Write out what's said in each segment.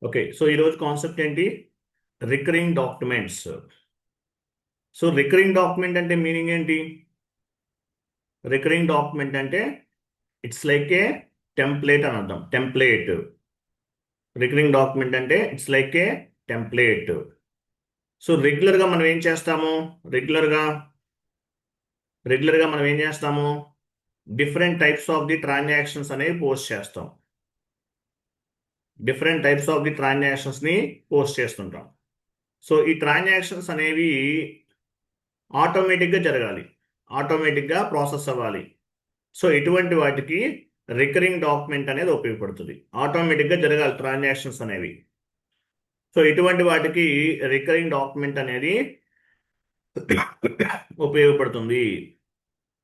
Okay, so ఈరోజు concept ఏంటి? Recurring documents. So recurring document అంటే మీనింగ్ ఏంటి? రికరింగ్ డాక్యుమెంట్ అంటే ఇట్స్ లైక్ ఏ టెంప్లేట్ అని అర్థం. టెంప్లేట్. రికరింగ్ డాక్యుమెంట్ అంటే it's like a template. So రెగ్యులర్గా మనం ఏం చేస్తాము? రెగ్యులర్గా మనం ఏం చేస్తాము? Different types of the transactions అనేవి పోస్ట్ చేస్తాం. డిఫరెంట్ టైప్స్ ఆఫ్ ది ట్రాన్సాక్షన్స్ని పోస్ట్ చేస్తుంటాం. సో ఈ ట్రాన్సాక్షన్స్ అనేవి ఆటోమేటిక్గా జరగాలి, ఆటోమేటిక్గా ప్రాసెస్ అవ్వాలి. సో ఇటువంటి వాటికి రికరింగ్ డాక్యుమెంట్ అనేది ఉపయోగపడుతుంది. ఆటోమేటిక్గా జరగాలి ట్రాన్సాక్షన్స్ అనేవి. సో ఇటువంటి వాటికి రికరింగ్ డాక్యుమెంట్ అనేది ఉపయోగపడుతుంది.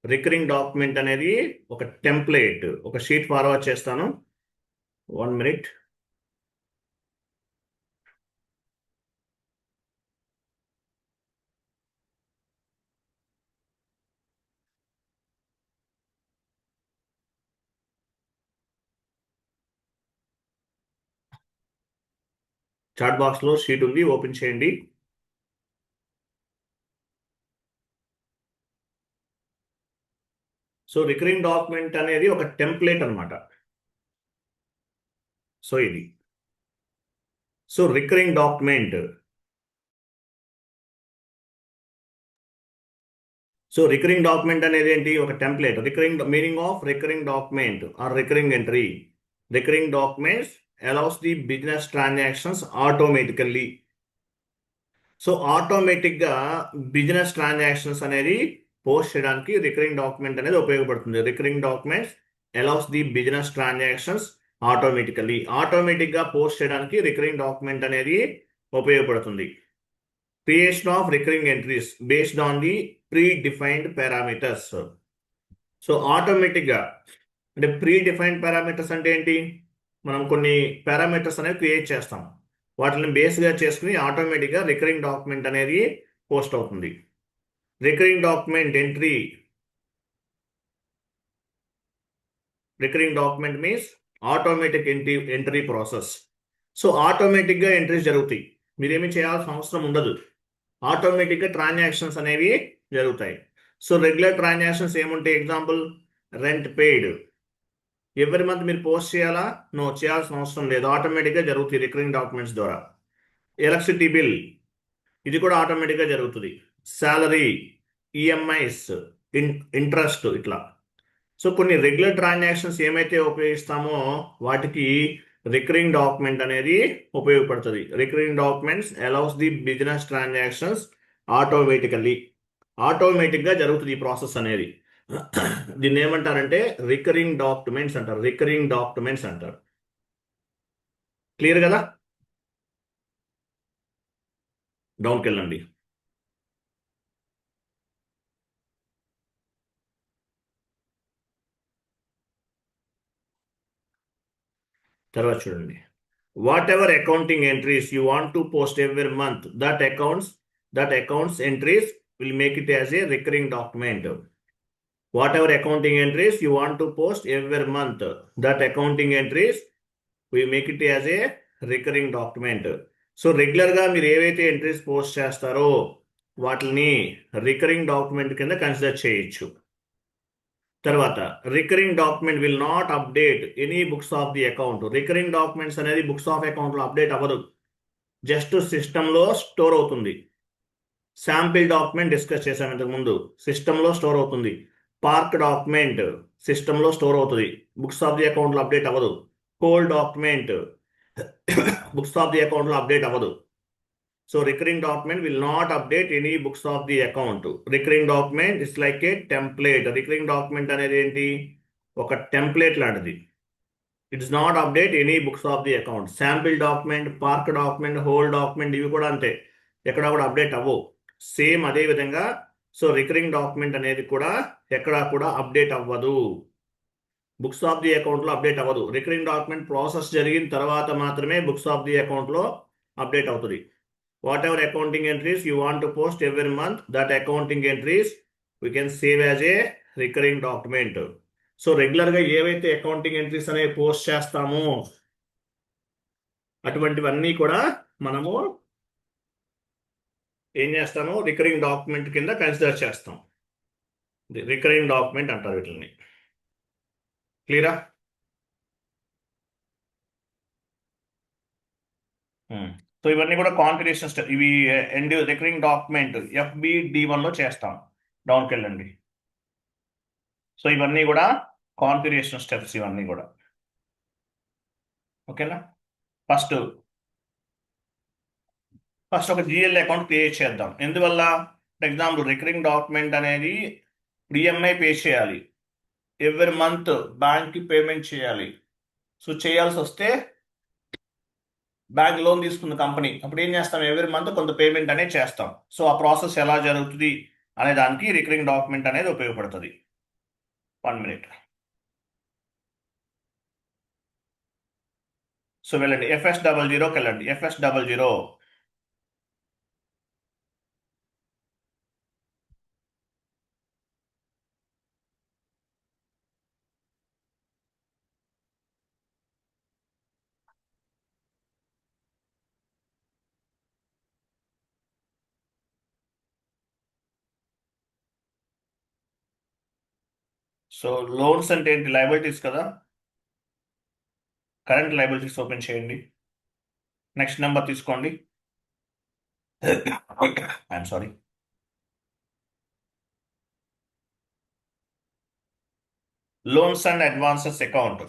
రికరింగ్ డాక్యుమెంట్ అనేది ఒక టెంప్లేట్. ఒక షీట్ ఫార్వర్డ్ చేస్తాను, 1 minute. చాట్ బాక్స్లో షీట్ ఉంది, ఓపెన్ చేయండి. సో రికరింగ్ డాక్యుమెంట్ అనేది ఒక టెంప్లేట్ అనమాట. సో ఇది recurring document. So recurring document అనేది ఏంటి? ఒక template. Recurring meaning of recurring document are recurring entry. Recurring documents allows the business transactions automatically. So ఆటోమేటిక్గా బిజినెస్ ట్రాన్సాక్షన్స్ అనేది పోస్ట్ చేయడానికి రికరింగ్ డాక్యుమెంట్ అనేది ఉపయోగపడుతుంది. Recurring documents allows the business transactions automatically. ఆటోమేటిక్గా post చేయడానికి రికరింగ్ డాక్యుమెంట్ అనేది ఉపయోగపడుతుంది. Creation of recurring entries based on the pre defined parameters. So ఆటోమేటిక్గా అంటే ప్రీ డిఫైన్డ్ పారామీటర్స్ అంటే ఏంటి? మనం కొన్ని పారామీటర్స్ అనేవి క్రియేట్ చేస్తాం, వాటిని బేస్గా చేసుకుని ఆటోమేటిక్గా రికరింగ్ డాక్యుమెంట్ అనేది పోస్ట్ అవుతుంది. Recurring document entry. Recurring document means automatic entry process. So ఆటోమేటిక్గా ఎంట్రీస్ జరుగుతాయి, మీరేమీ చేయాల్సిన అవసరం ఉండదు. ఆటోమేటిక్గా ట్రాన్సాక్షన్స్ అనేవి జరుగుతాయి. సో రెగ్యులర్ ట్రాన్సాక్షన్స్ ఏముంటాయి? Example, rent paid. Every month మీరు పోస్ట్ చేయాలా? నో, చేయాల్సిన అవసరం లేదు, ఆటోమేటిక్గా జరుగుతుంది రికరింగ్ డాక్యుమెంట్స్ ద్వారా. ఎలక్ట్రిసిటీ బిల్, ఇది కూడా ఆటోమేటిక్గా జరుగుతుంది. శాలరీ, ఈఎంఐస్, ఇంట్రెస్ట్, ఇట్లా. సో కొన్ని రెగ్యులర్ ట్రాన్సాక్షన్స్ ఏమైతే ఉపయోగిస్తామో వాటికి రికరింగ్ డాక్యుమెంట్ అనేది ఉపయోగపడుతుంది. Recurring documents allows the business transactions ఆటోమేటిక్గా జరుగుతుంది ఈ ప్రాసెస్ అనేది. దీన్ని ఏమంటారంటే రికరింగ్ డాక్యుమెంట్స్ అంటారు. రికరింగ్ డాక్యుమెంట్స్ అంటారు. క్లియర్ కదా? డౌన్కి వెళ్ళండి. తర్వాత చూడండి, what ever accounting entries you want to post every month, that accounts entries will make it as a recurring document. Whatever accounting entries you want to post every month, that accounting entries we make it as a recurring document. So రెగ్యులర్గా మీరు ఏవైతే entries post చేస్తారో వాటిని recurring document కింద consider చేయొచ్చు. తర్వాత recurring document will not update any books of the account. Recurring documents అనేది books of అకౌంట్లో అప్డేట్ అవ్వదు, జస్ట్ సిస్టంలో స్టోర్ అవుతుంది. శాంపిల్ డాక్యుమెంట్ డిస్కస్ చేసాం ఇంతకుముందు, సిస్టంలో స్టోర్ అవుతుంది. పార్క్ డాక్యుమెంట్ సిస్టంలో స్టోర్ అవుతుంది, బుక్స్ ఆఫ్ ది అకౌంట్లో అప్డేట్ అవ్వదు. Whole document books of the అకౌంట్లో అప్డేట్ అవ్వదు. So recurring document will not update any books of the account. Recurring document it's like a template. Recurring document అనేది ఏంటి? ఒక template లాంటిది. It's not update any books of the account. Sample document, park document, whole document ఇవి కూడా అంతే, ఎక్కడ కూడా update అవ్వవు. సేమ్ అదే విధంగా సో రికరింగ్ డాక్యుమెంట్ అనేది కూడా ఎక్కడా కూడా అప్డేట్ అవ్వదు, బుక్స్ ఆఫ్ ది అకౌంట్లో అప్డేట్ అవ్వదు. రికరింగ్ డాక్యుమెంట్ ప్రాసెస్ జరిగిన తర్వాత మాత్రమే బుక్స్ ఆఫ్ ది అకౌంట్లో అప్డేట్ అవుతుంది. Whatever accounting entries you want to post every month, that accounting entries we can save as a recurring document. So రెగ్యులర్గా ఏవైతే accounting entries అనేవి పోస్ట్ చేస్తామో అటువంటివన్నీ కూడా మనము ఏం చేస్తాము, రికరింగ్ డాక్యుమెంట్ కింద కన్సిడర్ చేస్తాం. రికరింగ్ డాక్యుమెంట్ అంటారు వీటిని. క్లియరా? సో ఇవన్నీ కూడా కాన్ఫిగరేషన్ స్టెప్. ఇవి ఎండ్ రికరింగ్ డాక్యుమెంట్ FBD1 లో చేస్తాం. డౌన్కి వెళ్ళండి. సో ఇవన్నీ కూడా కాన్ఫిగరేషన్ స్టెప్స్, ఇవన్నీ కూడా. ఓకేనా? ఫస్ట్ ఒక GL అకౌంట్ క్రియేట్ చేద్దాం. ఎందువల్ల? ఫర్ ఎగ్జాంపుల్ రికరింగ్ డాక్యుమెంట్ అనేది EMI పే చేయాలి, ఎవ్రీ మంత్ బ్యాంక్కి పేమెంట్ చేయాలి. సో చేయాల్సి వస్తే బ్యాంక్ లోన్ తీసుకున్న కంపెనీ, అప్పుడు ఏం చేస్తాం, ఎవ్రీ మంత్ కొంత పేమెంట్ అనేది చేస్తాం. సో ఆ ప్రాసెస్ ఎలా జరుగుతుంది అనే దానికి రికరింగ్ డాక్యుమెంట్ అనేది ఉపయోగపడుతుంది. 1 minute. సో వెళ్ళండి, FS00కి వెళ్ళండి. FS00. సో లోన్స్ అంటే ఏంటి? లయబిలిటీస్ కదా. కరెంట్ లయబిలిటీస్ ఓపెన్ చేయండి. నెక్స్ట్ నెంబర్ తీసుకోండి. I'm sorry. Loans and advances account.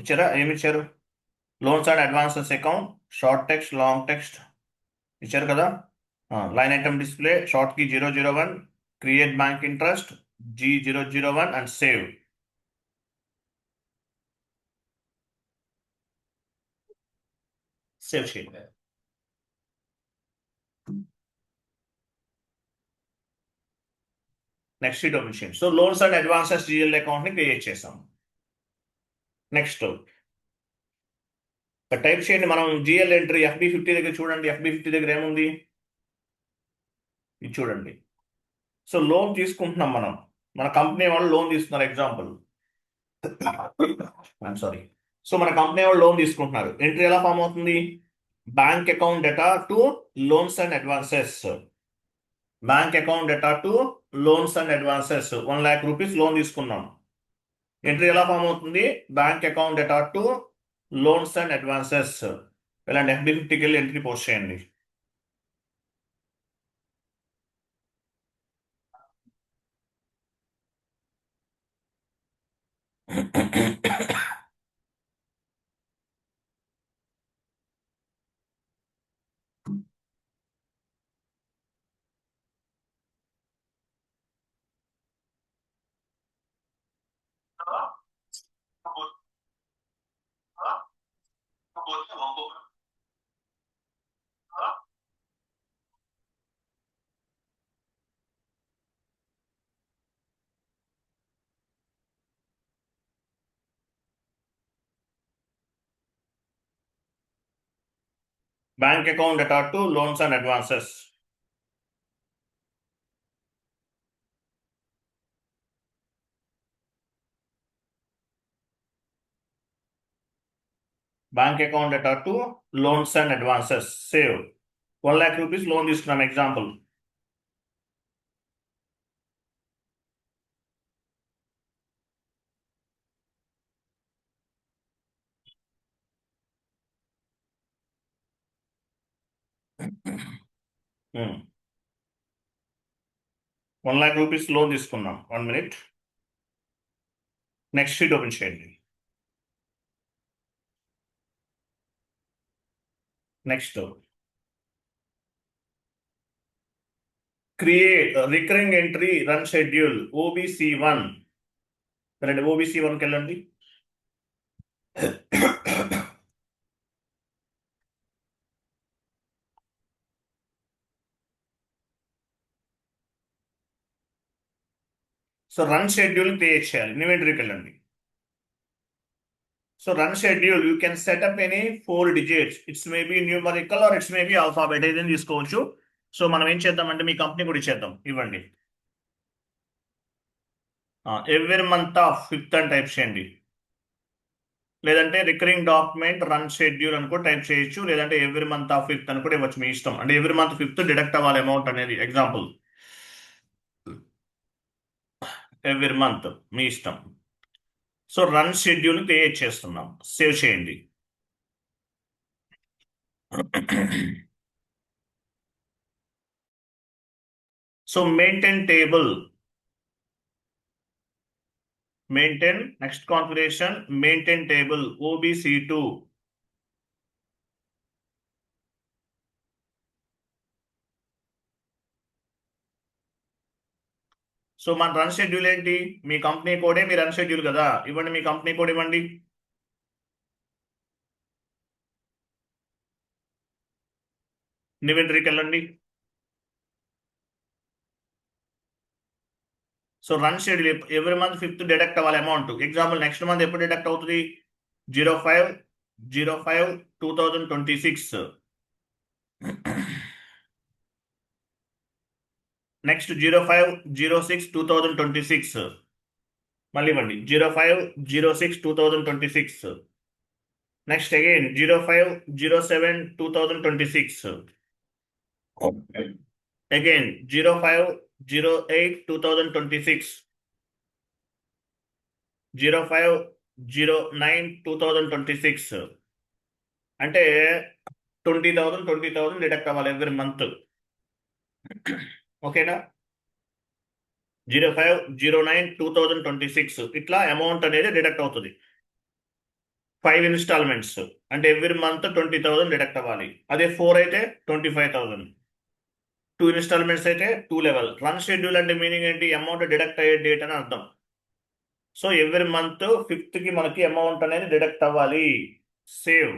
ఇచ్చారా? ఏమి ఇచ్చారు? Loans and advances account, short text, long text ఇచ్చారు కదా. Line item display, short key 001, create bank interest G001 and save. Save చేయండి. Next sheet open చేయండి. So loans and advances GL account ని create చేసాం. Next type చేయండి. మనం GL entry FB50 దగ్గర చూడండి. FB50 దగ్గర ఏముంది ఇది చూడండి. సో లోన్ తీసుకుంటున్నాం మనం, మన కంపెనీ వాళ్ళు లోన్ తీసుకున్నారు. Example, I'm sorry. సో మన కంపెనీ వాళ్ళు లోన్ తీసుకుంటున్నారు. ఎంట్రీ ఎలా ఫామ్ అవుతుంది? Bank account data to loans and advances. Bank account data to loans and advances. 1 lakh rupees loan తీసుకున్నాం. ఎంట్రీ ఎలా ఫామ్ అవుతుంది? Bank account data to loans and advances. ఇలాంటి FB50కి వెళ్ళి ఎంట్రీ పోస్ట్ చేయండి. Bank account data to loans and advances. Bank account data to loans and advances. Save. 1 lakh rupees loan తీసుకున్నాం. Example. Hmm. 1 lakh rupees loan తీసుకున్నాం. 1 minute. Next sheet open చేయండి. Next create recurring entry run schedule OBC1. రండి OBC1కి వెళ్ళండి. So run schedule create చేయాలి. ఇన్వెంటరీకి వెళ్ళండి. So run schedule, you can set up any 4 digits. It's may be numerical or it's may be alphabet. ఏదైనా తీసుకోవచ్చు. So మనం ఏం చేద్దామంటే మీ కంపెనీ కూడా ఇచ్చేద్దాం. ఇవ్వండి. ఎవ్రీ మంత్ ఆఫ్ 5th అని టైప్ చేయండి. లేదంటే రికరింగ్ డాక్యుమెంట్ రన్ షెడ్యూల్ అని కూడా టైప్ చేయొచ్చు. లేదంటే ఎవ్రీ మంత్ ఆఫ్ 5th అని కూడా ఇవ్వచ్చు, మీ ఇష్టం. అంటే ఎవ్రీ మంత్ 5th డిడక్ట్ అవ్వాలి అమౌంట్ అనేది. ఎగ్జాంపుల్ ఎవ్రీ మంత్ మీ ఇష్టం. సో రన్ షెడ్యూల్ క్రియేట్ చేస్తున్నాం. సేవ్ చేయండి. So maintain table, maintain, next configuration, maintain table OBC2. So మన రన్ షెడ్యూల్ ఏంటి? మీ కంపెనీ కోడే మీ రన్ షెడ్యూల్ కదా. ఇవ్వండి, మీ కంపెనీ కోడ్ ఇవ్వండి. ఇన్వెంటరీకి వెళ్ళండి. So run schedule every month 5th deduct అవ్వాలి అమౌంట్. ఎగ్జాంపుల్ నెక్స్ట్ మంత్ ఎప్పుడు డిడక్ట్ అవుతుంది? 05/05/2026. నెక్స్ట్ 05/06/2026. మళ్ళీ ఇవ్వండి 05/06/2026. Next again 05/07/2026. అగైన్ 05/08/2026. 05/09/2026. అంటే 20,000 డిడక్ట్ అవ్వాలి ఎవ్రీ మంత్. ఓకేనా? 05/09/2026 ఇట్లా అమౌంట్ అనేది డిడక్ట్ అవుతుంది. 5 ఇన్స్టాల్మెంట్స్ అంటే ఎవ్రీ మంత్ 20,000 డిడక్ట్ అవ్వాలి. అదే 4 అయితే 25,000. 2 ఇన్స్టాల్మెంట్స్ అయితే 2 లెవెల్. రన్ షెడ్యూల్ అంటే మీనింగ్ ఏంటి? అమౌంట్ డిడక్ట్ అయ్యే డేట్ అని అర్థం. సో ఎవ్రీ మంత్ 5th కి మనకి అమౌంట్ అనేది డిడక్ట్ అవ్వాలి. Save.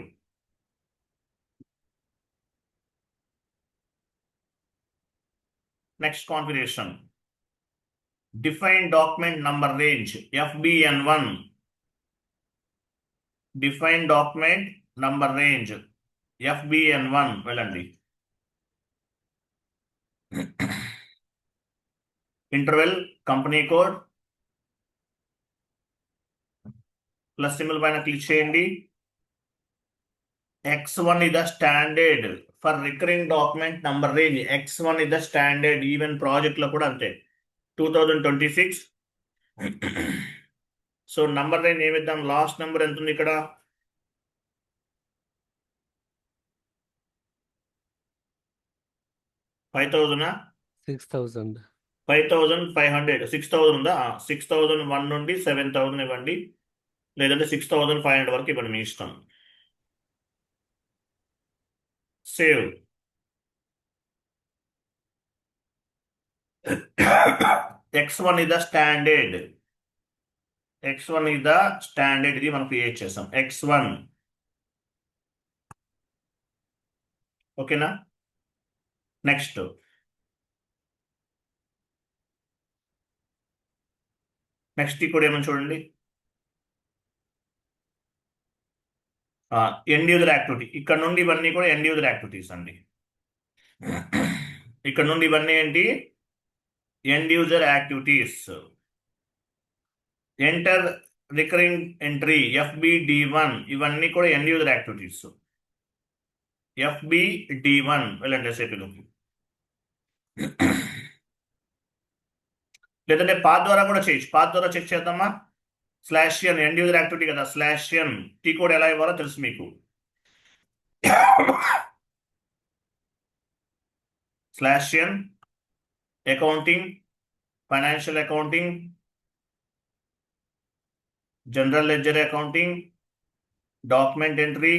Next configuration, define document number range FBN1. Define document number range FBN1 వెళ్ళండి. Interval company code plus symbol పైన క్లిక్ చేయండి. X1 is the standard for recurring document number range. X1 is the standard, even project లో కూడా అంతే. 2026. So number range ఏమిద్దాం? Last number ఎంత ఉంది ఇక్కడ? 5,000. 6,000. 5,500. 6,000 ఉందా? 6,001 నుండి 7,000 ఇవ్వండి, లేదంటే 6,500 వరకు ఇవ్వండి, మీ ఇష్టం. Save. X1 is the standard. X1 is the standard. ఇది మనం క్రియేట్ చేసాం. X1. ఓకేనా? నెక్స్ట్ కూడా ఏమని చూడండి. End user activity. ఇక్కడ నుండి ఇవన్నీ కూడా ఎండ్ యూజర్ యాక్టివిటీస్ అండి. ఇక్కడ నుండి ఇవన్నీ ఏంటి? End user activities. Enter recurring entry FBD1. ఇవన్నీ కూడా ఎండ్ యూజర్ యాక్టివిటీస్. FBD1 వెళ్ళండి ఎస్ఐపిలోకి. లేదంటే పాత్ ద్వారా కూడా చేయొచ్చు. పాత్ ద్వారా చెక్ చేద్దామా? /n ఎండ్ యూజర్ యాక్టివిటీ కదా. /n టీ కోడ్ ఎలా ఇవ్వాలో తెలుసు మీకు. /n accounting, financial accounting, general ledger accounting, document entry.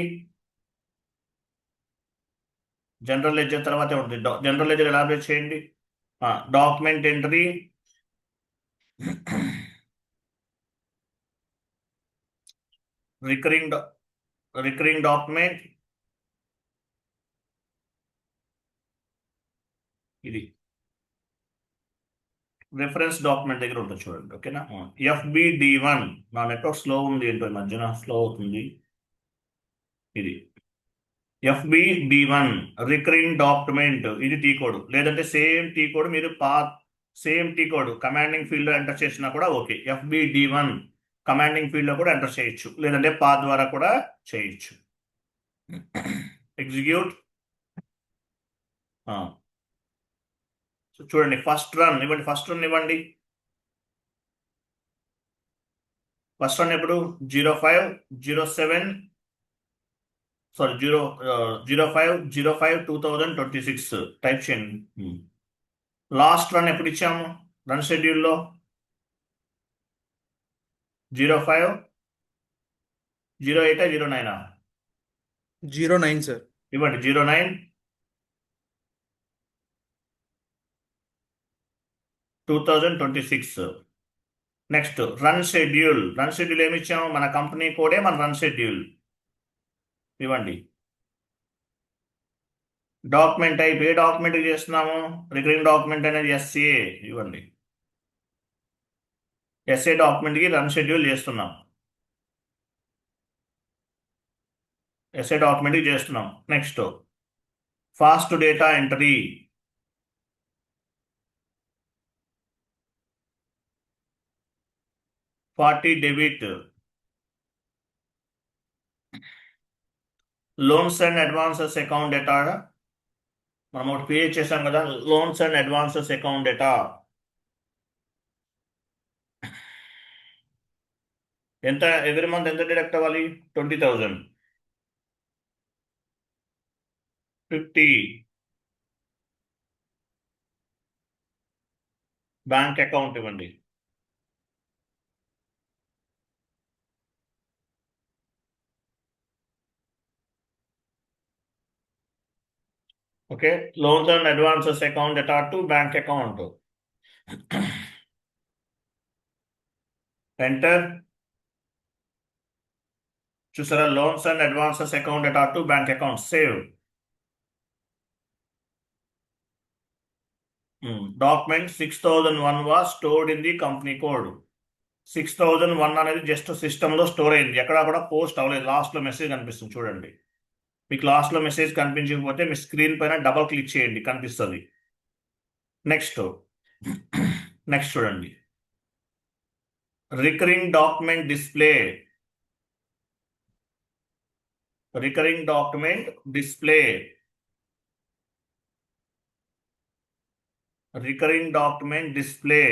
General ledger తర్వాతే ఉంటుంది. జనరల్ లెడ్జర్ ఎలాబరేట్ చేయండి. డాక్యుమెంట్ ఎంట్రీ, రికరింగ్ డాక్యుమెంట్, ఇది రిఫరెన్స్ డాక్యుమెంట్ దగ్గర ఉంటుంది చూడండి. ఓకేనా. FBD1 నా నెట్వర్క్ స్లో ఉంది, ఏంటో ఈ మధ్యన స్లో అవుతుంది. ఇది FBD1 రికరింగ్ డాక్యుమెంట్, ఇది టీ కోడ్, లేదంటే సేమ్ టీ కోడ్ మీరు same T code commanding field లో ఎంటర్ చేసినా కూడా ఓకే. FBD1 కమాండింగ్ ఫీల్డ్ లో కూడా ఎంటర్ చేయొచ్చు, లేదంటే పాత్ ద్వారా కూడా చేయొచ్చు. ఎగ్జిక్యూట్. చూడండి, ఫస్ట్ రన్ ఇవ్వండి. ఫస్ట్ రన్ ఎప్పుడు 05/07 సారీ 05/05/2026 టైప్ చేయండి. లాస్ట్ రన్ ఎప్పుడు ఇచ్చాము రన్ షెడ్యూల్లో? 05/08/09 09 సార్. ఇవ్వండి 09/2026. Next run schedule. ఏమి ఇచ్చాము? మన కంపెనీ కోడే మన రన్ షెడ్యూల్ ఇవ్వండి. డాక్యుమెంట్ టైప్ ఏ డాక్యుమెంట్ చేస్తున్నాము? రికరింగ్ డాక్యుమెంట్ అనేది SA ఇవ్వండి. SA డాక్యుమెంట్కి రన్ షెడ్యూల్ చేస్తున్నాం. Next fast data entry, 40 debit, loans and advances account data మనం ఒకటి క్రియేట్ చేసాం కదా, loans and advances account data ఎంత? ఎవ్రీ మంత్ ఎంత డిడక్ట్ అవ్వాలి? 20,000. 50 బ్యాంక్ అకౌంట్ ఇవ్వండి. Okay, loans and advances account data to bank account. Enter. చూసారా, loans and advances account data to bank account. Save. Document 6001 was stored in the company code. 6001 అనేది just సిస్టంలో store అయింది, ఎక్కడా కూడా post అవ్వలేదు. లాస్ట్లో message కనిపిస్తుంది చూడండి. మీకు లాస్ట్లో మెసేజ్ కనిపించకపోతే మీ స్క్రీన్ పైన డబల్ క్లిక్ చేయండి, కనిపిస్తుంది. నెక్స్ట్ చూడండి, రికరింగ్ డాక్యుమెంట్ డిస్ప్లే.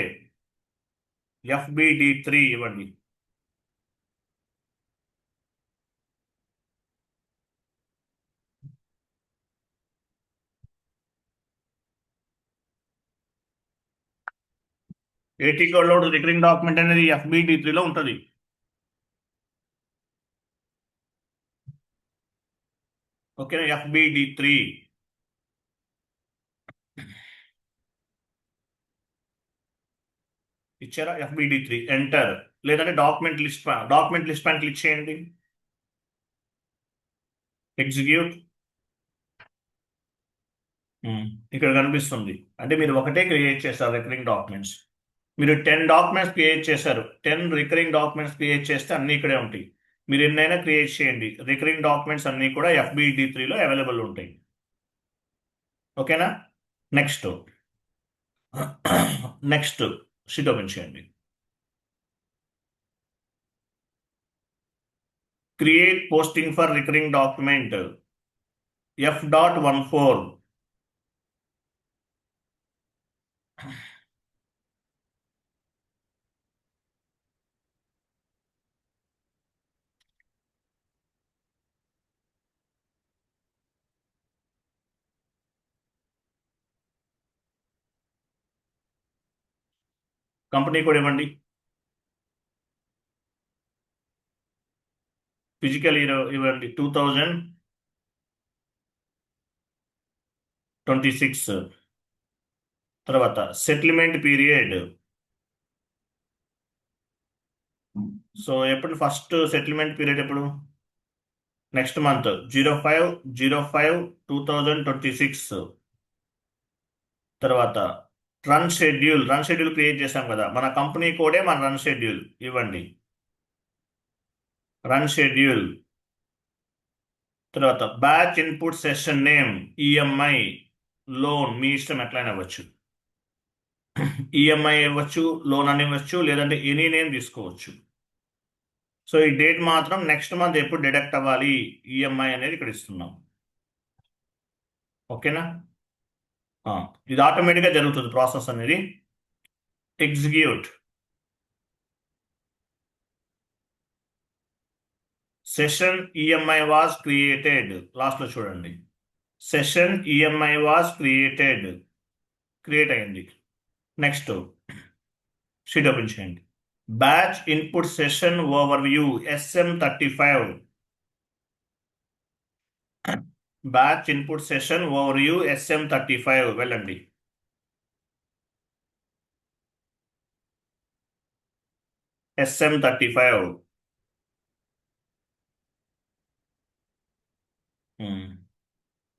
FBD3 ఇవ్వండి. ఏటీ కోడ్లో రికరింగ్ డాక్యుమెంట్ అనేది FBD3లో ఉంటుంది. ఓకేనా. FBD3 ఇచ్చారా? FBD3 enter. లేదంటే డాక్యుమెంట్ లిస్ట్ పైన క్లిక్ చేయండి. ఎగ్జిక్యూట్. ఇక్కడ కనిపిస్తుంది. అంటే మీరు ఒకటే క్రియేట్ చేస్తారు రికరింగ్ డాక్యుమెంట్స్. మీరు 10 డాక్యుమెంట్స్ క్రియేట్ చేశారు, 10 రికరింగ్ డాక్యుమెంట్స్ క్రియేట్ చేస్తే అన్నీ ఇక్కడే ఉంటాయి. మీరు ఎన్నైనా క్రియేట్ చేయండి, రికరింగ్ డాక్యుమెంట్స్ అన్నీ కూడా FBD3లో అవైలబుల్ ఉంటాయి. ఓకేనా. నెక్స్ట్ షీట్ ఓపెన్ చేయండి. Create posting for recurring document F.14. Company కూడా ఇవ్వండి. ఫిజికల్ ఇయర్ ఇవ్వండి 2026. తర్వాత సెటిల్మెంట్ పీరియడ్. సో ఎప్పుడు ఫస్ట్ సెటిల్మెంట్ పీరియడ్ ఎప్పుడు? Next month 05/05/2026. తర్వాత రన్ షెడ్యూల్ క్రియేట్ చేశాం కదా, మన కంపెనీ కోడే మన రన్ షెడ్యూల్ ఇవ్వండి. Run schedule. తర్వాత batch input session name, EMI, loan, మీ ఇష్టం ఎట్లయినా అవ్వచ్చు. ఈఎంఐ ఇవ్వచ్చు, లోన్ అని ఇవ్వచ్చు, లేదంటే ఎనీ నేమ్ తీసుకోవచ్చు. సో ఈ డేట్ మాత్రం నెక్స్ట్ మంత్ ఎప్పుడు డిడక్ట్ అవ్వాలి ఈఎంఐ అనేది ఇక్కడ ఇస్తున్నాం. ఓకేనా? ఇది ఆటోమేటిక్గా జరుగుతుంది ప్రాసెస్ అనేది. Execute. Session EMI was created, లాస్ట్లో చూడండి. సెషన్ ఈఎంఐ వాజ్ క్రియేట్ అయింది. నెక్స్ట్ షీట్ ఓపెన్ చేయండి. Batch input session overview SM35. Batch input session overview SM35 వెళ్ళండి. SM35.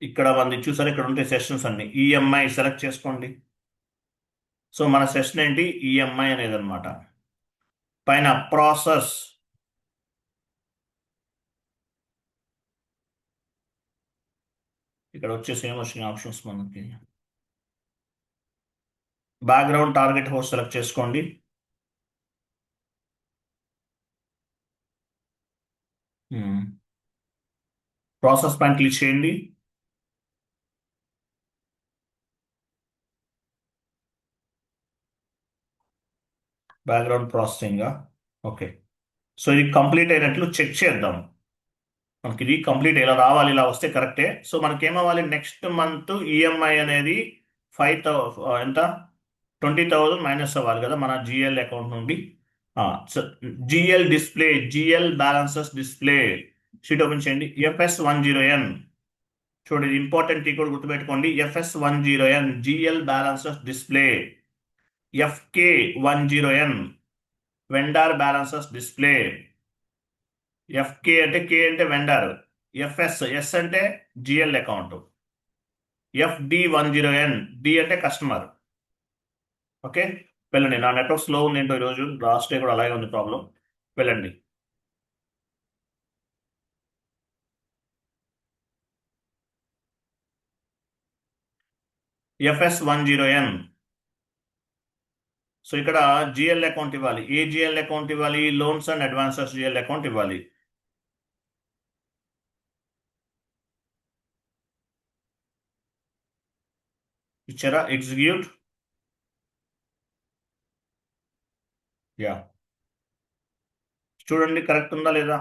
ఇక్కడ మంది చూసారు, ఇక్కడ ఉంటే సెషన్స్ అన్ని ఈఎంఐ సెలెక్ట్ చేసుకోండి. సో మన సెషన్ ఏంటి? ఈఎంఐ అనేది అనమాట. పైన ప్రాసెస్, ఇక్కడ వచ్చేసి ఏమొచ్చినాయి ఆప్షన్స్ మనకి. బ్యాక్గ్రౌండ్ టార్గెట్ హోస్ట్ సెలెక్ట్ చేసుకోండి. ప్రాసెస్ పైన క్లిక్ చేయండి. Background processing. ఓకే. సో ఇది కంప్లీట్ అయినట్లు చెక్ చేద్దాం. మనకి ఇది కంప్లీట్ ఇలా రావాలి, ఇలా వస్తే కరెక్టే. సో మనకి ఏమవ్వాలి, నెక్స్ట్ మంత్ ఈఎంఐ అనేది 5,000 ఎంత 20,000 మైనస్ అవ్వాలి కదా మన జిఎల్ అకౌంట్ నుండి. GL balances display sheet open చేయండి. FS10N చూడండి, ఇంపార్టెంట్ కూడా గుర్తుపెట్టుకోండి. FS10N GL balances display. FK10N vendor balances display. FK అంటే కే అంటే వెండర్, ఎస్ అంటే జిఎల్ అకౌంట్, FD10N డి అంటే కస్టమర్. ఓకే, వెళ్ళండి. నా నెట్వర్క్ స్లో ఉంది ఏంటో ఈరోజు, లాస్ట్ డే కూడా అలాగే ఉంది ప్రాబ్లం. వెళ్ళండి. FS10N. సో ఇక్కడ జిఎల్ అకౌంట్ ఇవ్వాలి. ఏ జిఎల్ అకౌంట్ ఇవ్వాలి? Loans and advances GL account ఇవ్వాలి. ఇచ్చారా? ఎగ్జిక్యూట్. యా, చూడండి కరెక్ట్ ఉందా లేదా.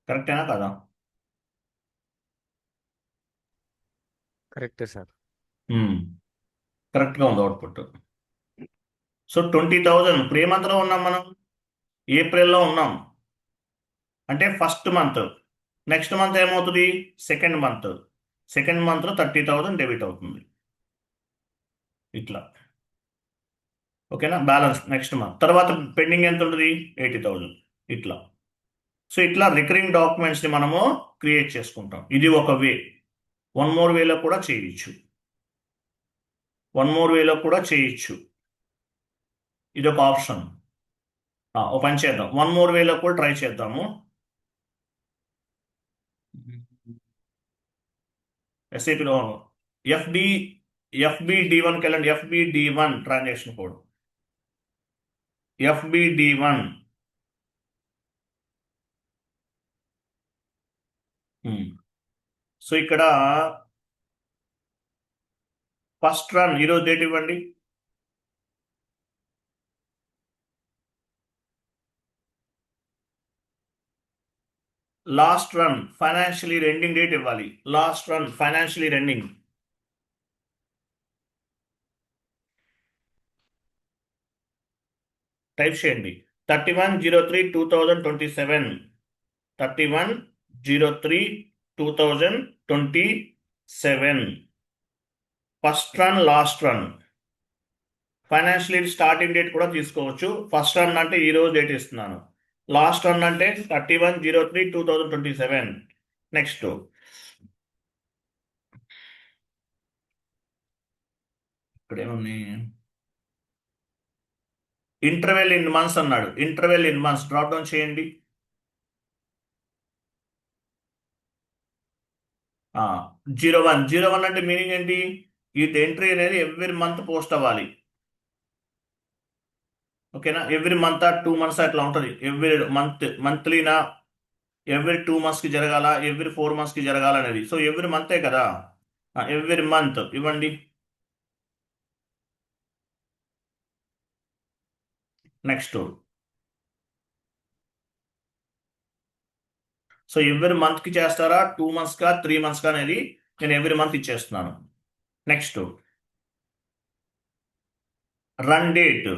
కరెక్టేనా కదా? కరెక్టే సార్. కరెక్ట్గా ఉంది అవుట్పుట్. సో 20,000 ఇప్పుడు ఏ మంత్లో ఉన్నాం మనం? ఏప్రిల్లో ఉన్నాం. అంటే ఫస్ట్ మంత్. నెక్స్ట్ మంత్ ఏమవుతుంది? Second month. సెకండ్ మంత్లో 30,000 డెబిట్ అవుతుంది ఇట్లా. ఓకేనా? Balance next month. తర్వాత పెండింగ్ ఎంత ఉంటుంది? 80,000 ఇట్లా. సో ఇట్లా రికరింగ్ డాక్యుమెంట్స్ని మనము క్రియేట్ చేసుకుంటాం. ఇది ఒక వే. వన్ మోర్ వేలో కూడా చేయొచ్చు. ఇది ఒక ఆప్షన్. ఓ పని చేద్దాం, వన్ మోర్ వేలో కూడా ట్రై చేద్దాము. ఎస్ఏపిలో FBD1కి వెళ్ళండి. FBD1 transaction code. FBD1. So ఇక్కడ ఫస్ట్ రన్ ఈరోజు డేట్ ఇవ్వండి. Last run financial year ending date ఇవ్వాలి. Last run financial year ending. Type చేయండి 31/03/2027. 31/03/2027. 03/2027. First run, last run. Financial year starting date కూడా తీసుకోవచ్చు. ఫస్ట్ రన్ అంటే ఈ రోజు డేట్ ఇస్తున్నాను. లాస్ట్ రన్ అంటే 31/03/2027. నెక్స్ట్ ఇక్కడ ఏముంది, ఇంటర్వెల్ ఇన్ మంత్స్ అన్నాడు. Interval in months drop down చేయండి. 01 అంటే మీనింగ్ ఏంటి? ఈ ఎంట్రీ అనేది ఎవ్రీ మంత్ పోస్ట్ అవ్వాలి. ఓకేనా? ఎవ్రీ మంత్ 2 months అట్లా ఉంటుంది. ఎవ్రీ మంత్లీనా, ఎవ్రీ 2 months కి జరగాల, ఎవ్రీ 4 months కి జరగాల అనేది. సో ఎవ్రీ మంతే కదా, ఎవ్రీ మంత్ ఇవ్వండి. నెక్స్ట్ సో ఎవ్రీ మంత్కి చేస్తారా, 2 months కా, 3 months కా అనేది నేను ఎవ్రీ మంత్ ఇచ్చేస్తున్నాను. Next run date.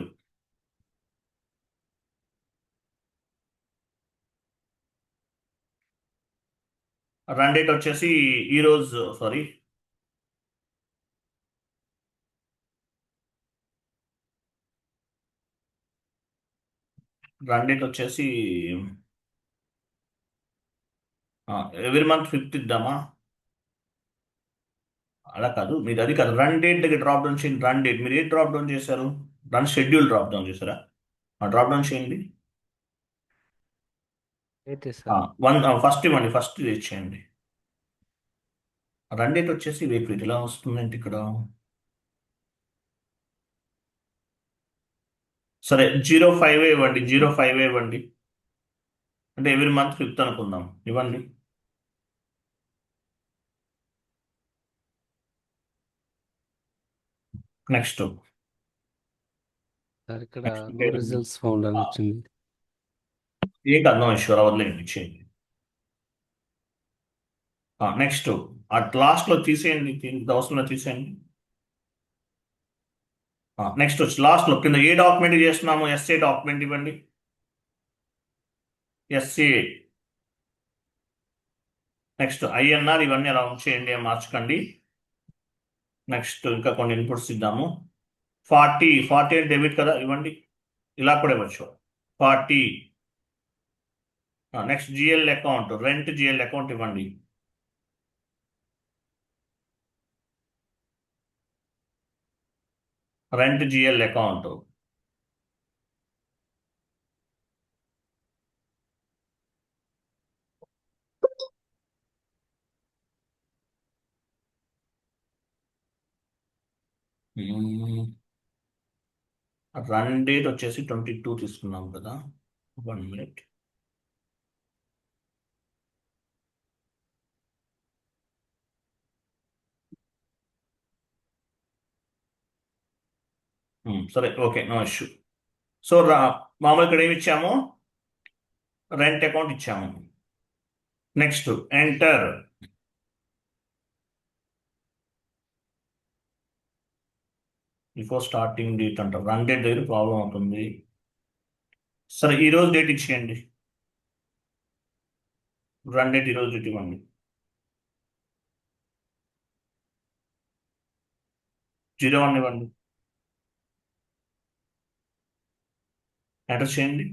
Run date వచ్చేసి ఈరోజు, సారీ, రన్ డేట్ వచ్చేసి ఎవ్రీ మంత్ 5th ఇద్దామా? అలా కాదు, మీరు అది కాదు, రన్ డేట్ దగ్గర డ్రాప్ డౌన్ చేయండి. రన్ డేట్ మీరు ఏ డ్రాప్ డౌన్ చేశారు? రన్ షెడ్యూల్ డ్రాప్ డౌన్ చేశారా? డ్రాప్ డౌన్ చేయండి. అయితే సార్ ఫస్ట్ ఇవ్వండి, ఫస్ట్ ఇది ఇచ్చేయండి. రన్ డేట్ వచ్చేసి వెయిట్ వెయిట్ ఇలా వస్తుందంటే ఇక్కడ, సరే 05 ఇవ్వండి. 05 ఇవ్వండి, అంటే ఎవ్రీ మంత్ 5th అనుకుందాం. ఇవ్వండి. నెక్స్ట్ సార్ ఇక్కడ నెక్స్ట్ నో రిజల్ట్స్ ఫౌండ్ అని వచ్చింది. ఏం కాదు, నో ఇష్యూ, వదిలేయండి, ఇచ్చేయండి. నెక్స్ట్ అట్ లాస్ట్లో తీసేయండి, అవసరంలో తీసేయండి. నెక్స్ట్ వచ్చి లాస్ట్లో కింద ఏ డాక్యుమెంట్ చేస్తున్నాము, ఎస్ఏ డాక్యుమెంట్ ఇవ్వండి. ఎస్ఏ. నెక్స్ట్ ఐఎన్ఆర్, ఇవన్నీ అలా ఉంచేయండి, ఏం మార్చకండి. నెక్స్ట్ ఇంకా కొన్ని ఇన్పుట్స్ ఇద్దాము. 40 డెబిట్ కదా, ఇవ్వండి. ఇలా కూడా ఇవ్వచ్చు. 40. Next GL account, rent GL account ఇవ్వండి. Rent GL account. Run date వచ్చేసి 22 తీసుకున్నాం కదా. 1 minute. సరే, ఓకే, నో ఇష్యూ. సో మామూలు ఇక్కడ ఏమి ఇచ్చాము, రెంట్ అకౌంట్ ఇచ్చాము. Next enter. Before starting date అంట, రన్ డేట్ దగ్గర ప్రాబ్లం అవుతుంది. సరే ఈ రోజు డేట్ ఇచ్చేయండి. రన్ డేట్ ఈరోజు డేట్ ఇవ్వండి. 01 ఇవ్వండి. ఎంటర్ చేయండి.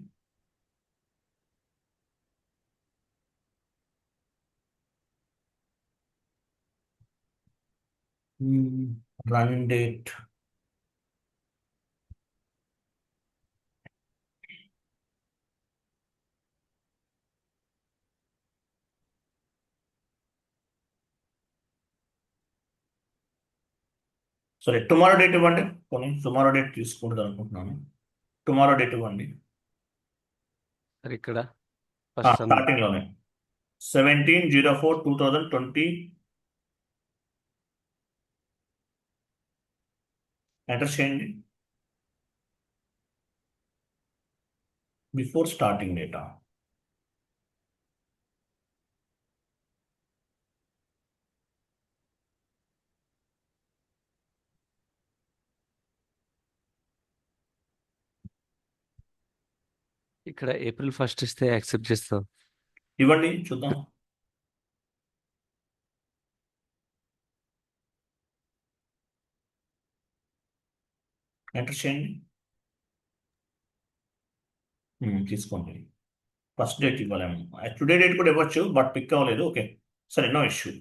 Run date. సరే టుమారో డేట్ ఇవ్వండి. పోనీ టుమారో డేట్ తీసుకుంటుంది అనుకుంటున్నాను. టుమారో డేట్ ఇవ్వండి. సార్ ఇక్కడ ఫస్ట్ స్టార్టింగ్ లోనే 17/04/2020. ఎంటర్ చేయండి. Before starting data. ఇక్కడ April 1st ఇస్తే యాక్సెప్ట్ చేస్తాం. ఇవ్వండి చూద్దాం. ఎంటర్ చేయండి. తీసుకోండి. ఫస్ట్ డేట్ ఇవ్వలేము. టుడే డేట్ కూడా ఇవ్వచ్చు, బట్ పిక్ అవ్వలేదు. ఓకే, సరే, నో ఇష్యూ.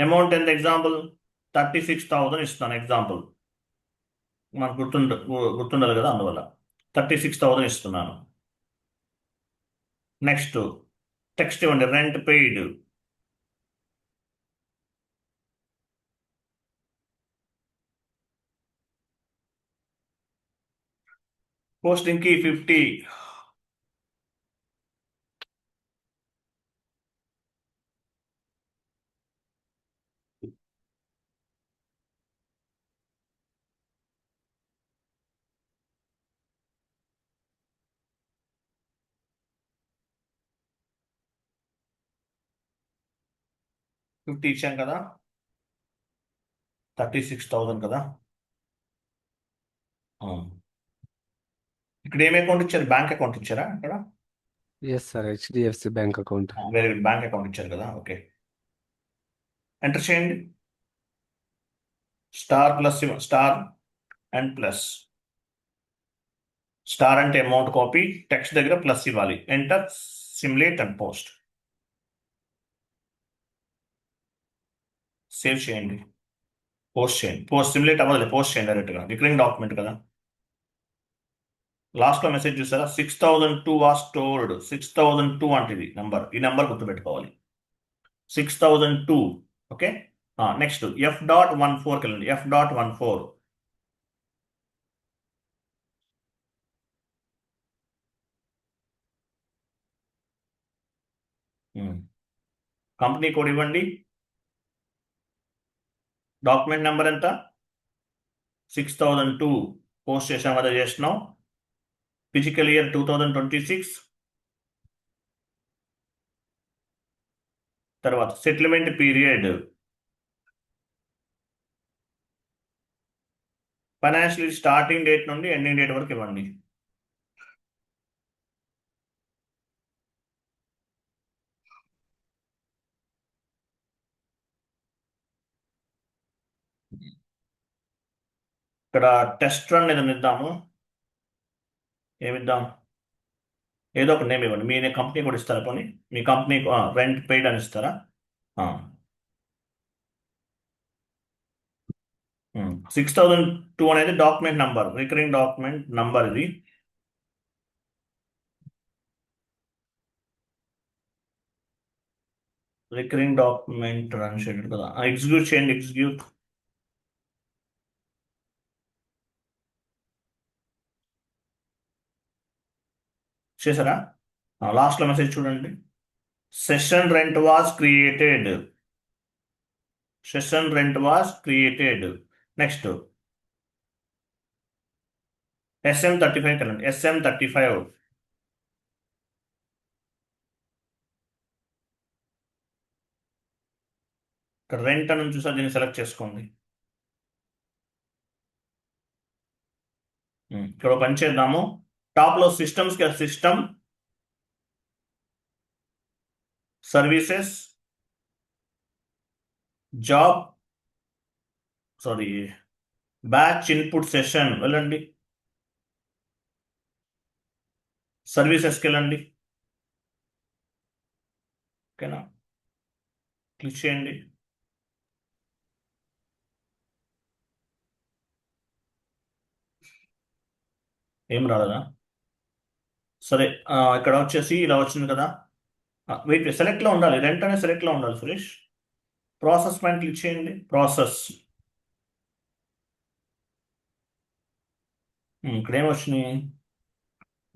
అమౌంట్ ఎంత? ఎగ్జాంపుల్ 36,000 ఇస్తాను. ఎగ్జాంపుల్ మనకు గుర్తుండాలి కదా, అందువల్ల 36,000 ఇస్తున్నాను. నెక్స్ట్ టెక్స్ట్ ఇవ్వండి, రెంట్ పెయిడ్. పోస్టింగ్ కి 50. ఫిఫ్టీ ఇచ్చాం కదా, 36,000 కదా. ఇక్కడ ఏం అకౌంట్ ఇచ్చారు? బ్యాంక్ అకౌంట్ ఇచ్చారా ఇక్కడ? Yes sir, HDFC bank account. వేరే బ్యాంక్ అకౌంట్ ఇచ్చారు కదా, ఓకే. ఎంటర్ చేయండి. Star plus star and plus. Star అంటే అమౌంట్ కాపీ, టెక్స్ట్ దగ్గర ప్లస్ ఇవ్వాలి. Enter, simulate and post. Save చేయండి, పోస్ట్ చేయండి. పోస్ట్ సిమ్యులేట్ అవ్వదు, పోస్ట్ చేయండి డైరెక్ట్గా. రికరింగ్ డాక్యుమెంట్ కదా. లాస్ట్లో మెసేజ్ చూసారా? 6,002 వాస్ స్టోర్డ్. 6,002 అంటే ఇది నంబర్. ఈ నంబర్ గుర్తుపెట్టుకోవాలి, 6,002. ఓకే. నెక్స్ట్ F.14కి వెళ్ళండి. F.14. కంపెనీ కోడ్ ఇవ్వండి. డాక్యుమెంట్ నెంబర్ ఎంత? 6,002. పోస్ట్ చేసాం కదా, చేస్తున్నాం. Physical year 2026. తర్వాత settlement period, financial starting date నుండి ఎండింగ్ డేట్ వరకు ఇవ్వండి. ఇక్కడ టెస్ట్ రన్ ఏదైనా ఇద్దాము. ఏమిద్దాం? ఏదో ఒక నేమ్ ఇవ్వండి. మీ కంపెనీ కూడా ఇస్తారా? పోనీ మీ కంపెనీ రెంట్ పెయిడ్ అని ఇస్తారా? 6,002 అనేది document number, recurring document number ఇది. రికరింగ్ డాక్యుమెంట్ రన్ షెడ్యూల్ కదా. ఎగ్జిక్యూట్ చేయండి, ఎగ్జిక్యూట్. చేశారా? లాస్ట్లో మెసేజ్ చూడండి. Session rent was created. Session rent was created. Next SM35 కదండి, SM35. ఇక్కడ రెంట్ అని చూసా, దీన్ని సెలెక్ట్ చేసుకోండి. ఇక్కడ పని చేద్దాము. టాప్లో systems, system services, job, sorry, batch input session వెళ్ళండి. సర్వీసెస్కి వెళ్ళండి. ఓకేనా, క్లిక్ చేయండి. ఏం రాలేదా? సరే, ఇక్కడ వచ్చేసి ఇలా వచ్చింది కదా. వెయిట్, సెలెక్ట్లో ఉండాలి. రెంట్ అనేది సెలెక్ట్లో ఉండాలి సురేష్. ప్రాసెస్ పైన క్లిక్ చేయండి. ప్రాసెస్. ఇక్కడ ఏమొచ్చినాయి?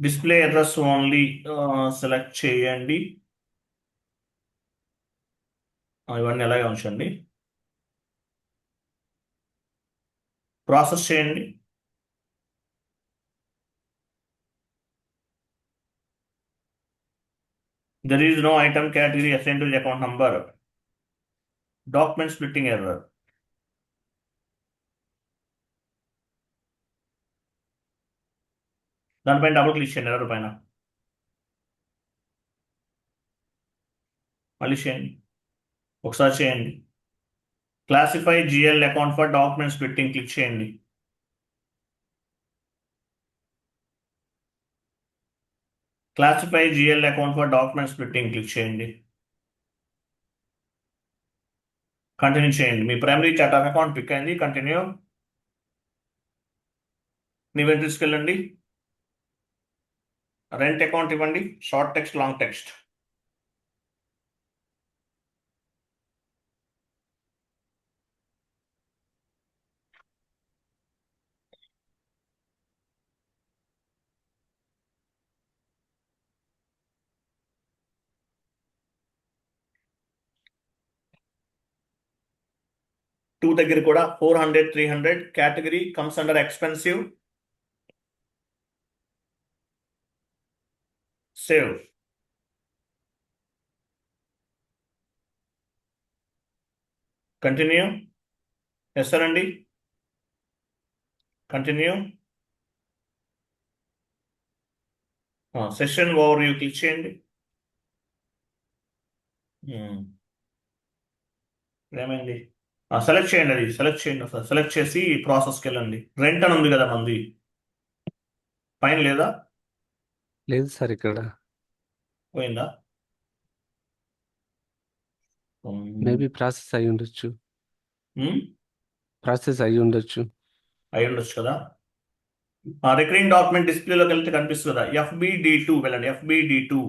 డిస్ప్లే అడ్రస్ ఓన్లీ సెలెక్ట్ చేయండి. ఇవన్నీ అలాగే ఉంచండి. ప్రాసెస్ చేయండి. There is no item category assigned to the account number. Document splitting error. దానిపైన డబుల్ క్లిక్ చేయండి, ఎర్రర్ పైన. మళ్ళీ చేయండి, ఒకసారి చేయండి. Classify GL account for document splitting click చేయండి. Classify GL account for document splitting click చేయండి. కంటిన్యూ చేయండి. మీ primary chart of account pick అయింది. కంటిన్యూ. న్యూ ఎంట్రీస్కి వెళ్ళండి. రెంట్ అకౌంట్ ఇవ్వండి. Short text, long text. Two దగ్గర కూడా 400, 300 category comes under expensive. Save. Continue. Yes sir అండి. Continue. Session overview click చేయండి. ఏమైంది? సెలెక్ట్ చేయండి. అది సెలెక్ట్ చేయండి. అసలు సెలెక్ట్ చేసి ప్రాసెస్కి వెళ్ళండి. రెంట్ అని ఉంది కదా మంది, పైన లేదా? లేదు సార్ ఇక్కడ పోయిందా? మేబీ ప్రాసెస్ అయి ఉండొచ్చు. ప్రాసెస్ అయి ఉండొచ్చు. అయి ఉండొచ్చు కదా. రికరింగ్ డాక్యుమెంట్ డిస్ప్లేలోకి వెళ్తే కనిపిస్తుంది కదా, FBD2 వెళ్ళండి. FBD2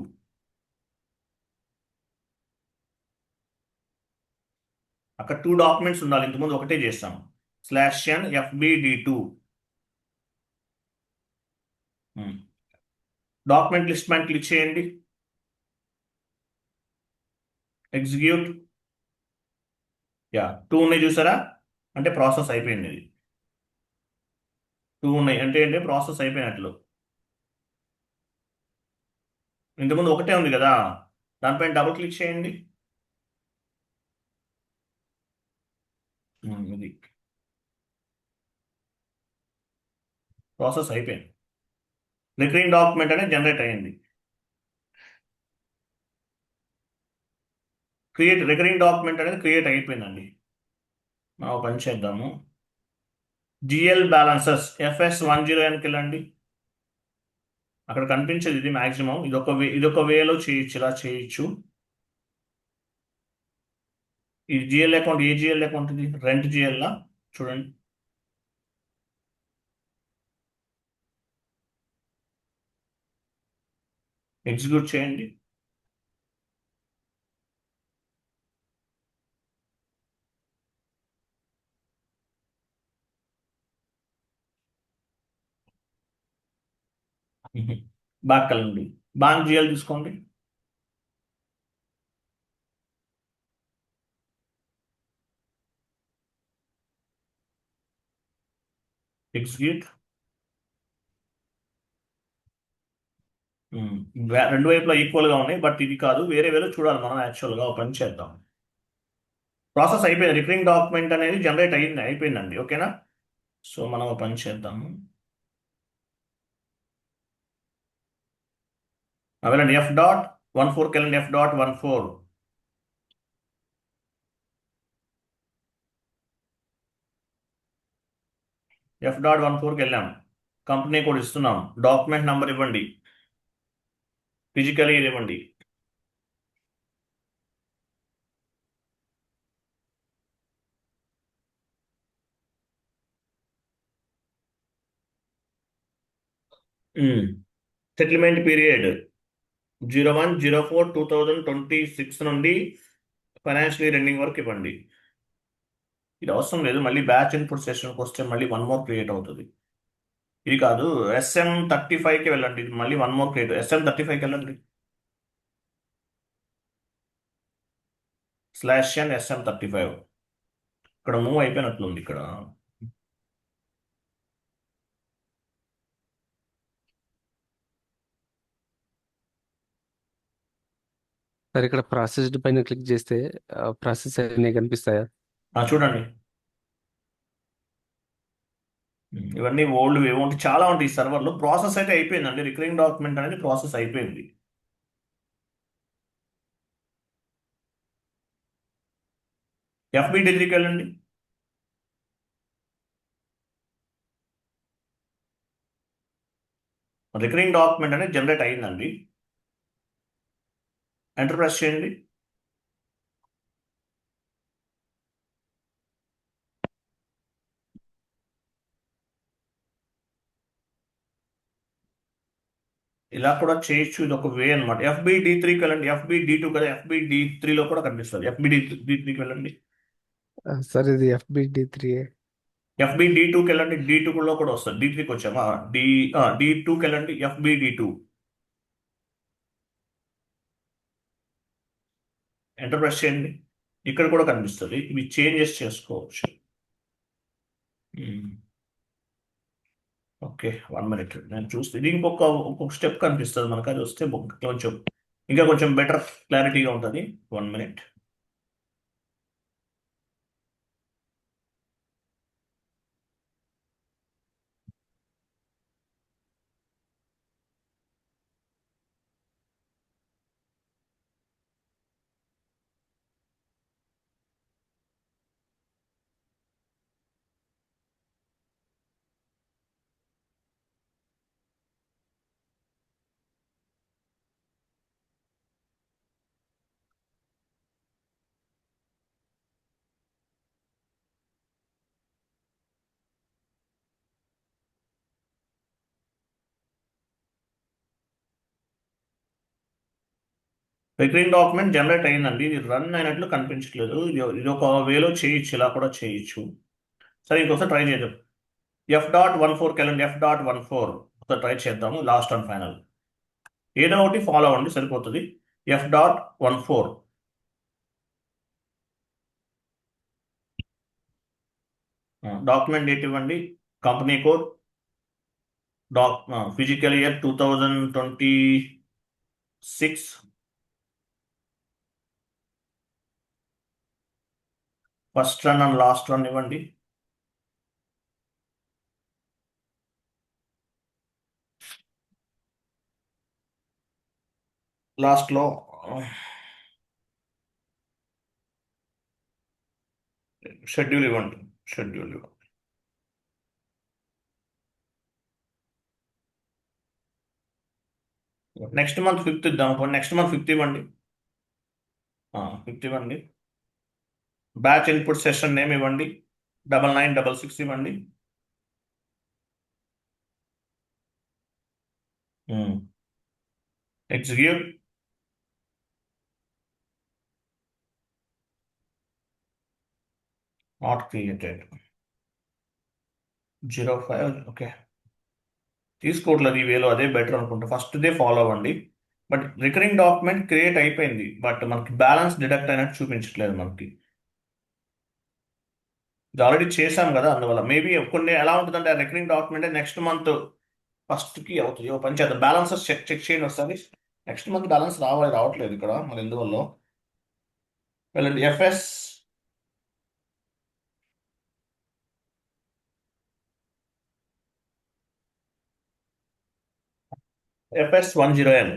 అక్కడ 2 డాక్యుమెంట్స్ ఉండాలి. ఇంతకుముందు ఒకటే చేస్తాం. /n FBD2 document list man click చేయండి. ఎగ్జిక్యూట్. 2 ఉన్నాయి చూసారా, అంటే ప్రాసెస్ అయిపోయింది. ఇది 2 ఉన్నాయి అంటే ప్రాసెస్ అయిపోయినట్లు. ఇంతకుముందు ఒకటే ఉంది కదా, దానిపైన డబుల్ క్లిక్ చేయండి. ఇది ప్రాసెస్ అయిపోయింది. రికరింగ్ డాక్యుమెంట్ అనేది జనరేట్ అయ్యింది. రికరింగ్ డాక్యుమెంట్ అనేది క్రియేట్ అయిపోయిందండి. మనం పని చేద్దాము. GL బ్యాలెన్సెస్ FS10కి వెళ్ళండి. అక్కడ కనిపించేది ఇది మ్యాక్సిమం. ఇదొక వేలో చేయొచ్చు, ఇలా చేయొచ్చు. ఈ GL అకౌంట్ ఏ GL అకౌంట్ ఇది? రెంట్ GL చూడండి. ఎగ్జిక్యూట్ చేయండి. బ్యాక్ వెళ్ళండి. బ్యాంక్ GL తీసుకోండి. ఎగ్జిక్యూట్. రెండు వైపులా ఈక్వల్గా ఉన్నాయి, బట్ ఇది కాదు, వేరే వేరే చూడాలి మనం. యాక్చువల్గా ఒక పని చేద్దాం. ప్రాసెస్ అయిపోయింది. రికరింగ్ డాక్యుమెంట్ అనేది జనరేట్ అయిపోయిందండి. ఓకేనా? సో మనం ఒక పని చేద్దాము. వెళ్ళండి. F.14కి వెళ్ళండి. F.14 F.14కి వెళ్ళాం. కంపెనీ కోడ్ ఇస్తున్నాం. డాక్యుమెంట్ నంబర్ ఇవ్వండి. ఫిజికల్ ఇయర్ ఇవ్వండి. సెటిల్మెంట్ పీరియడ్ 01/04/2026 నుండి ఫైనాన్షియల్ ఇయర్ ఎండింగ్ వరకు ఇవ్వండి. ఇది అవసరం లేదు. మళ్ళీ బ్యాచ్ ఇన్పుట్ సెషన్కి వస్తే మళ్ళీ 1 మోర్ క్రియేట్ అవుతుంది. ఇది కాదు. SM35కి వెళ్ళండి. ఇది మళ్ళీ 1 మోర్ క్రియేట్. SM35కి వెళ్ళండి. /n SM35 ఇక్కడ మూవ్ అయిపోయినట్లుంది. ఇక్కడ సార్ ఇక్కడ ప్రాసెస్డ్ పైన క్లిక్ చేస్తే ప్రాసెస్ అయినాయి కనిపిస్తాయా? చూడండి. ఇవన్నీ ఓల్డ్ ఏమో చాలా ఉంటాయి. సర్వర్లో ప్రాసెస్ అయితే అయిపోయిందండి. రికరింగ్ డాక్యుమెంట్ అనేది ప్రాసెస్ అయిపోయింది. FBD3కి వెళ్ళండి. రికరింగ్ డాక్యుమెంట్ అనేది జనరేట్ అయ్యిందండి. ఎంటర్ ప్రెస్ చేయండి. ఇలా కూడా చేయొచ్చు. ఇది ఒక వే అనమాట. FBD3కి వెళ్ళండి. FBD2 కదా, FBD3లో కూడా కనిపిస్తుంది. FBD3కి వెళ్ళండి. సార్ ఇది FBD3 FBD2కి వెళ్ళండి. D2లో కూడా వస్తుంది. D3కి వచ్చామా, D2కి వెళ్ళండి. FBD2 ఎంటర్ ప్రెస్ చేయండి. ఇక్కడ కూడా కనిపిస్తుంది. ఇవి చేంజెస్ చేసుకోవచ్చు. ఓకే, 1 మినిట్ నేను చూస్తే ఇది ఇంకొక స్టెప్ కనిపిస్తుంది మనకు. అది వస్తే కొంచెం ఇంకా కొంచెం బెటర్ క్లారిటీగా ఉంటుంది. 1 మినిట్. రికరింగ్ డాక్యుమెంట్ జనరేట్ అయిందండి. ఇది రన్ అయినట్లు కనిపించట్లేదు. ఇది ఒక వేలో చేయొచ్చు, ఇలా కూడా చేయొచ్చు. సరే, ఇంకోసారి ట్రై చేద్దాం. F.14కి వెళ్ళండి. F.14 ఒకసారి ట్రై చేద్దాము. లాస్ట్ అండ్ ఫైనల్ ఏదో ఒకటి ఫాలో అవ్వండి, సరిపోతుంది. F.14 డాక్యుమెంట్ డేట్ ఇవ్వండి. Company code, physical year 2026, first run and last run ఇవ్వండి. లాస్ట్లో షెడ్యూల్ ఇవ్వండి. నెక్స్ట్ మంత్ 5th ఇద్దాం. నెక్స్ట్ మంత్ 5th ఇవ్వండి. 5th ఇవ్వండి. బ్యాచ్ ఇన్పుట్ సెషన్ నేమ్ ఇవ్వండి. 9966 ఇవ్వండి. ఎగ్జిక్యూట్. Not created. 05. ఓకే, తీసుకోవట్లేదు ఈ వేలో. అదే బెటర్ అనుకుంటా. ఫస్ట్ దే ఫాలో అవ్వండి. బట్ రికరింగ్ డాక్యుమెంట్ క్రియేట్ అయిపోయింది, బట్ మనకి బ్యాలెన్స్ డిడక్ట్ అయినట్టు చూపించట్లేదు మనకి. ఇది ఆల్రెడీ చేశాం కదా, అందువల్ల మేబీ కొన్ని ఎలా ఉంటుందంటే రికరింగ్ డాక్యుమెంట్ నెక్స్ట్ మంత్ ఫస్ట్కి అవుతుంది. పని చేద్దాం. బ్యాలెన్సెస్ చెక్ చేయండి ఒకసారి. నెక్స్ట్ మంత్ బ్యాలెన్స్ రావట్లేదు ఇక్కడ, మరి ఎందువల్ల. వెళ్ళండి. FS10N.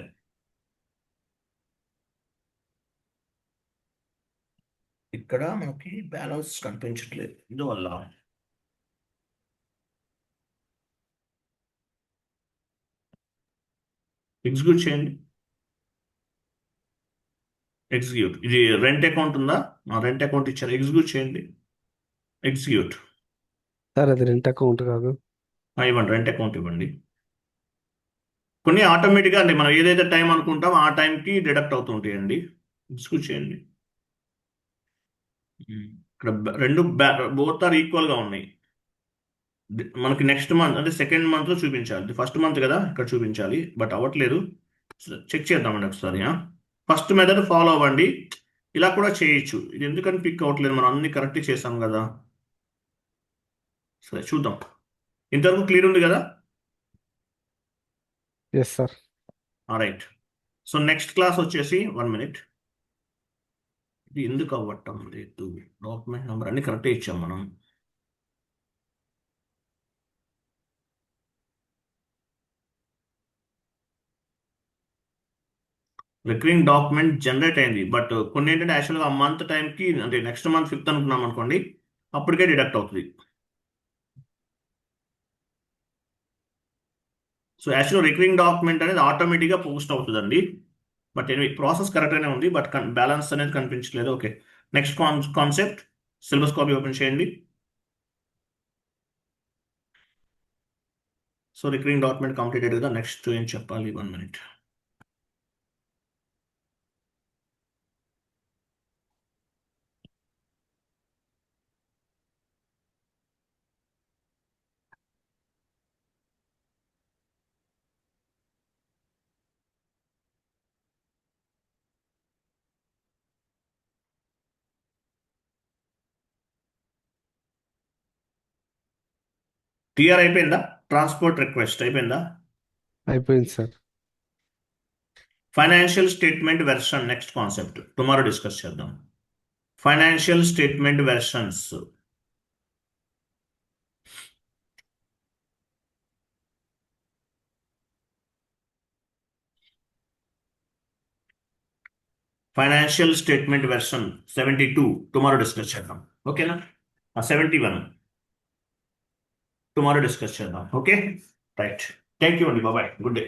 ఇక్కడ మనకి బ్యాలెన్స్ కనిపించట్లేదు, ఇందువల్ల. ఎగ్జిక్యూట్ చేయండి. ఎగ్జిక్యూట్. ఇది రెంట్ అకౌంట్ ఉందా? రెంట్ అకౌంట్ ఇచ్చారు. ఎగ్జిక్యూట్ చేయండి. ఎగ్జిక్యూట్. సార్ అది రెంట్ అకౌంట్ కాదు. ఇవ్వండి, రెంట్ అకౌంట్ ఇవ్వండి. కొన్ని ఆటోమేటిక్గా అండి, మనం ఏదైతే టైం అనుకుంటాం ఆ టైంకి డిడక్ట్ అవుతూ ఉంటాయండి. ఎగ్జిక్యూట్ చేయండి. ఇక్కడ రెండు బోత్ ఆర్ ఈక్వల్గా ఉన్నాయి. మనకి నెక్స్ట్ మంత్ అంటే సెకండ్ మంత్లో చూపించాలి. ఫస్ట్ మంత్ కదా, ఇక్కడ చూపించాలి, బట్ అవ్వట్లేదు. చెక్ చేద్దామండి ఒకసారి. ఫస్ట్ మెథడ్ ఫాలో అవ్వండి. ఇలా కూడా చేయొచ్చు. ఇది ఎందుకని పిక్ అవ్వట్లేదు? మనం అన్ని కరెక్ట్ చేసాం కదా. సరే, చూద్దాం. ఇంతవరకు క్లియర్ ఉంది కదా? Yes sir. Right. So next class వచ్చేసి 1 మినిట్. ఇది ఎందుకు అవ్వటం లేదు? డాక్యుమెంట్ నెంబర్ అన్ని కరెక్టే ఇచ్చాం మనం. రికరింగ్ డాక్యుమెంట్ జనరేట్ అయింది, బట్ కొన్ని ఏంటంటే యాక్చువల్గా ఆ మంత్ టైంకి, అంటే నెక్స్ట్ మంత్ 5th అనుకున్నాం అనుకోండి, అప్పటికే డిడక్ట్ అవుతుంది. సో యాక్చువల్గా రికరింగ్ డాక్యుమెంట్ అనేది ఆటోమేటిక్గా పోస్ట్ అవుతుందండి. బట్ ఎనీ ప్రాసెస్ కరెక్ట్గానే ఉంది, బట్ బ్యాలెన్స్ అనేది కనిపించలేదు. Okay, next concept syllabus copy open చేయండి. సో రికరింగ్ డాక్యుమెంట్ కంప్లీటెడ్ కదా, నెక్స్ట్ ఏం చెప్పాలి? 1 minute. టిఆర్ అయిపోయిందా? ట్రాన్స్పోర్ట్ రిక్వెస్ట్ అయిపోయిందా? అయిపోయింది sir. Financial statement version next concept tomorrow discuss చేద్దాం. Financial statement versions. Financial statement version 72 tomorrow discuss చేద్దాం. ఓకేనా? 71 టుమారో డిస్కస్ చేద్దాం. Okay, right. థ్యాంక్ యూ అండి, బాబాయ్, గుడ్ డే.